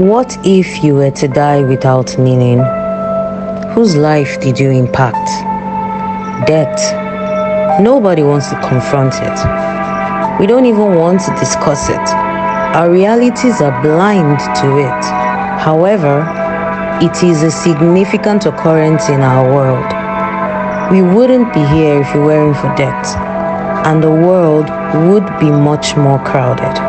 What if you were to die without meaning? Whose life did you impact? Death. Nobody wants to confront it. We don't even want to discuss it. Our realities are blind to it. However, it is a significant occurrence in our world. We wouldn't be here if we weren't for death, and the world would be much more crowded.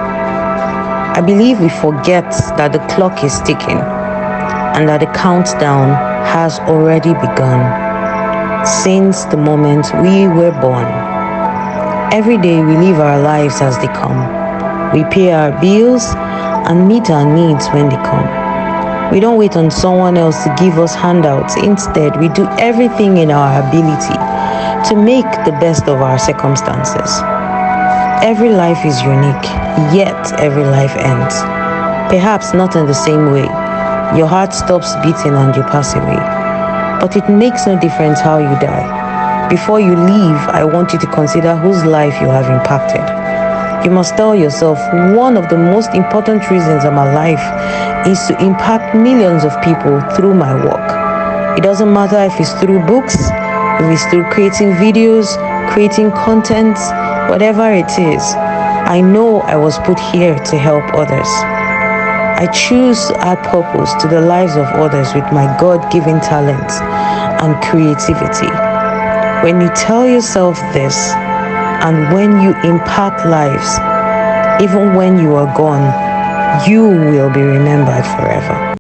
I believe we forget that the clock is ticking and that the countdown has already begun since the moment we were born. Every day we live our lives as they come. We pay our bills and meet our needs when they come. We don't wait on someone else to give us handouts. Instead, we do everything in our ability to make the best of our circumstances. Every life is unique, yet every life ends. Perhaps not in the same way. Your heart stops beating and you pass away. But it makes no difference how you die. Before you leave, I want you to consider whose life you have impacted. You must tell yourself, one of the most important reasons of my life is to impact millions of people through my work. It doesn't matter if it's through books, if it's through creating videos, creating content, whatever it is. I know I was put here to help others. I choose to add purpose to the lives of others with my God-given talents and creativity. When you tell yourself this, and when you impact lives, even when you are gone, you will be remembered forever.